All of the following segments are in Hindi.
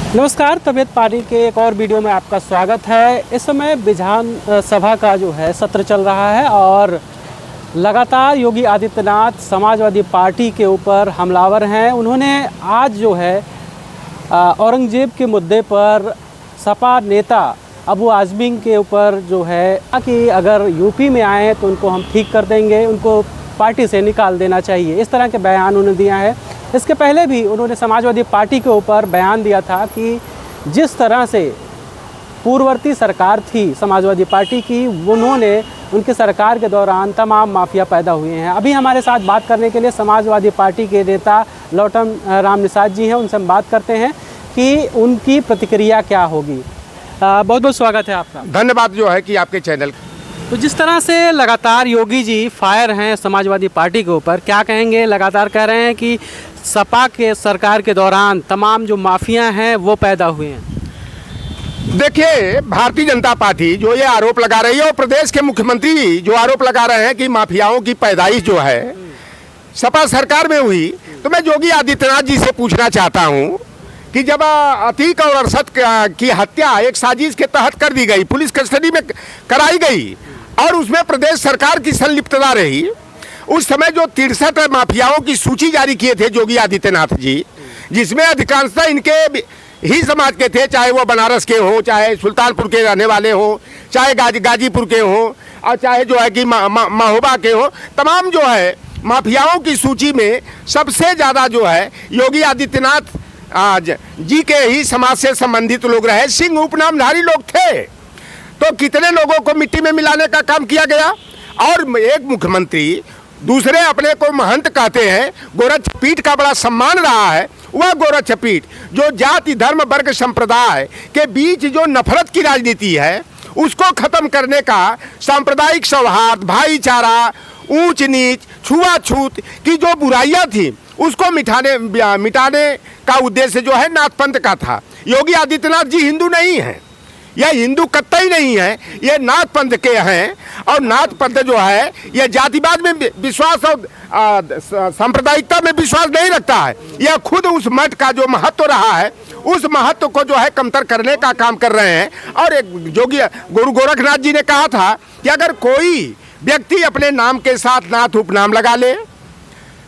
नमस्कार, तबीयत पानी के एक और वीडियो में आपका स्वागत है। इस समय विधान सभा का जो है सत्र चल रहा है और लगातार योगी आदित्यनाथ समाजवादी पार्टी के ऊपर हमलावर हैं। उन्होंने आज जो है औरंगजेब के मुद्दे पर सपा नेता अबू आज़मी के ऊपर जो है कि अगर यूपी में आए तो उनको हम ठीक कर देंगे, उनको पार्टी से निकाल देना चाहिए, इस तरह के बयान उन्होंने दिया है। इसके पहले भी उन्होंने समाजवादी पार्टी के ऊपर बयान दिया था कि जिस तरह से पूर्ववर्ती सरकार थी समाजवादी पार्टी की, उन्होंने उनकी सरकार के दौरान तमाम माफिया पैदा हुए हैं। अभी हमारे साथ बात करने के लिए समाजवादी पार्टी के नेता लौटन राम निषाद जी हैं। उनसे हम बात करते हैं कि उनकी प्रतिक्रिया क्या होगी। बहुत बहुत स्वागत है आपका। धन्यवाद जो है कि आपके चैनल। तो जिस तरह से लगातार योगी जी फायर हैं समाजवादी पार्टी के ऊपर, क्या कहेंगे? लगातार कह रहे हैं कि सपा के सरकार के दौरान तमाम जो माफिया हैं वो पैदा हुए हैं। देखिए, भारतीय जनता पार्टी जो ये आरोप लगा रही है और प्रदेश के मुख्यमंत्री जो आरोप लगा रहे हैं कि माफियाओं की पैदाइश जो है सपा सरकार में हुई, तो मैं योगी आदित्यनाथ जी से पूछना चाहता हूं कि जब अतीक और अरशद की हत्या एक साजिश के तहत कर दी गई, पुलिस कस्टडी में कराई गई और उसमें प्रदेश सरकार की संलिप्तता रही, उस समय जो 63 माफियाओं की सूची जारी किए थे योगी आदित्यनाथ जी, जिसमें अधिकांशतः इनके ही समाज के थे, चाहे वो बनारस के हों, चाहे सुल्तानपुर के रहने वाले हों, चाहे गाजीपुर के हों और चाहे जो है कि महोबा के हों, तमाम जो है माफियाओं की सूची में सबसे ज़्यादा जो है योगी आदित्यनाथ जी के ही समाज से संबंधित लोग रहे, सिंह उपनामधारी लोग थे। तो कितने लोगों को मिट्टी में मिलाने का काम किया गया। और एक मुख्यमंत्री दूसरे अपने को महंत कहते हैं, गोरक्षपीठ का बड़ा सम्मान रहा है। वह गोरक्षपीठ जो जाति धर्म वर्ग संप्रदाय के बीच जो नफरत की राजनीति है उसको खत्म करने का, सांप्रदायिक सौहार्द, भाईचारा, ऊंच नीच, छुआछूत की जो बुराइयां थी उसको मिटाने का उद्देश्य जो है नाथ पंथ का था। योगी आदित्यनाथ जी हिंदू नहीं हैं, यह हिंदू कतई नहीं है, ये नाथ पंथ के हैं। और नाथ पंथ जो है यह जातिवाद में विश्वास और सांप्रदायिकता में विश्वास नहीं रखता है। यह खुद उस मठ का जो महत्व रहा है उस महत्व को जो है कमतर करने का काम कर रहे हैं। और एक योगी गुरु गोरखनाथ जी ने कहा था कि अगर कोई व्यक्ति अपने नाम के साथ नाथ उपनाम लगा ले,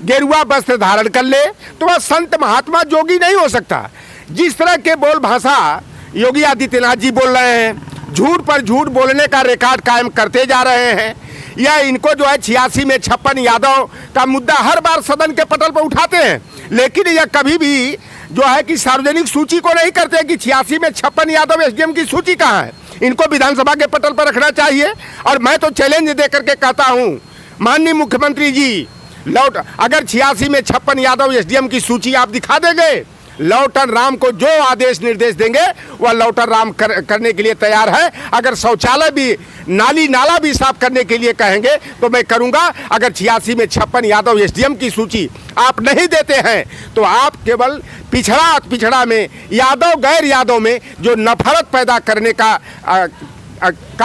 गेरुआ वस्त्र धारण कर ले, तो वह संत महात्मा जोगी नहीं हो सकता। जिस तरह के बोल भाषा योगी आदित्यनाथ जी बोल रहे हैं, झूठ पर झूठ बोलने का रिकॉर्ड कायम करते जा रहे हैं। या इनको जो है 86 में 56 यादव का मुद्दा हर बार सदन के पटल पर उठाते हैं, लेकिन यह कभी भी जो है कि सार्वजनिक सूची को नहीं करते कि 86 में 56 यादव एसडीएम की सूची कहाँ है। इनको विधानसभा के पटल पर रखना चाहिए। और मैं तो चैलेंज दे करके कहता हूँ, माननीय मुख्यमंत्री जी, अगर 86 में 56 यादव एसडीएम की सूची आप दिखा देंगे, लौटन राम को जो आदेश निर्देश देंगे वह लौटन राम करने के लिए तैयार है। अगर शौचालय भी, नाली नाला भी साफ करने के लिए कहेंगे तो मैं करूंगा। अगर 86 में 56 यादव एसडीएम की सूची आप नहीं देते हैं तो आप केवल पिछड़ा में यादव गैर यादव में जो नफरत पैदा करने का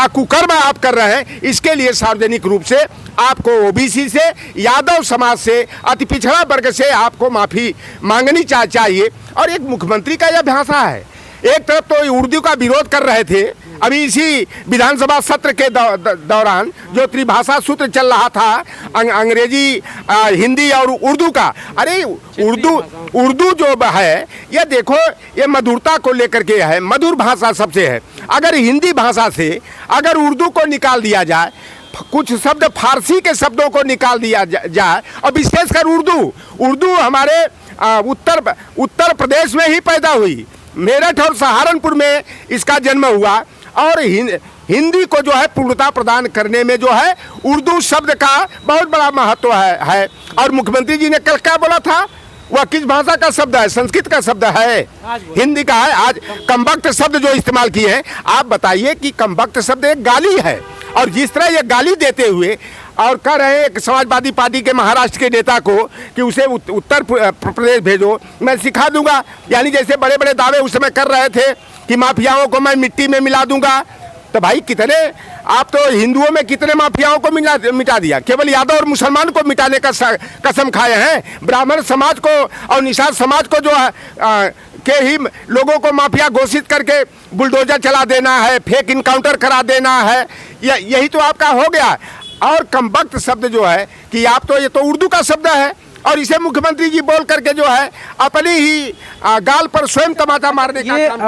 कुकर्म आप कर रहे हैं, इसके लिए सार्वजनिक रूप से आपको ओबीसी से, यादव समाज से, अति पिछड़ा वर्ग से आपको माफ़ी मांगनी चाहिए। और एक मुख्यमंत्री का यह भाषा है। एक तरफ तो उर्दू का विरोध कर रहे थे, अभी इसी विधानसभा सत्र के दौरान जो त्रिभाषा सूत्र चल रहा था, अंग्रेजी, हिंदी और उर्दू का। अरे उर्दू जो है ये देखो, ये मधुरता को लेकर के है, मधुर भाषा सबसे है। अगर हिंदी भाषा से अगर उर्दू को निकाल दिया जाए, कुछ शब्द फारसी के शब्दों को निकाल दिया जाए, और विशेषकर उर्दू हमारे उत्तर प्रदेश में ही पैदा हुई, मेरठ और सहारनपुर में इसका जन्म हुआ। और हिंदी को जो है पूर्णता प्रदान करने में जो है उर्दू शब्द का बहुत बड़ा महत्व है। और मुख्यमंत्री जी ने कल क्या बोला था, वह किस भाषा का शब्द है? संस्कृत का शब्द है, हिंदी का है। आज कमबख्त शब्द जो इस्तेमाल किए हैं, आप बताइए कि कमबख्त शब्द एक गाली है। और जिस तरह ये गाली देते हुए और कह रहे हैं एक समाजवादी पार्टी के महाराष्ट्र के नेता को कि उसे उत्तर प्रदेश भेजो, मैं सिखा दूंगा, यानी जैसे बड़े बड़े दावे उस समय कर रहे थे कि माफियाओं को मैं मिट्टी में मिला दूंगा, तो भाई कितने, आप तो हिंदुओं में कितने माफियाओं को मिटा दिया, केवल यादव और मुसलमान को मिटाने का कसम खाए हैं। ब्राह्मण समाज को और निषाद समाज को जो है के ही लोगों को माफिया घोषित करके बुलडोजर चला देना है, फेक इनकाउंटर करा देना है, यही तो आपका हो गया। और कमबख्त शब्द जो है कि आप तो, ये तो उर्दू का शब्द है और इसे मुख्यमंत्री जी बोल करके जो है अपनी ही गाल पर स्वयं तमाचा मारने का काम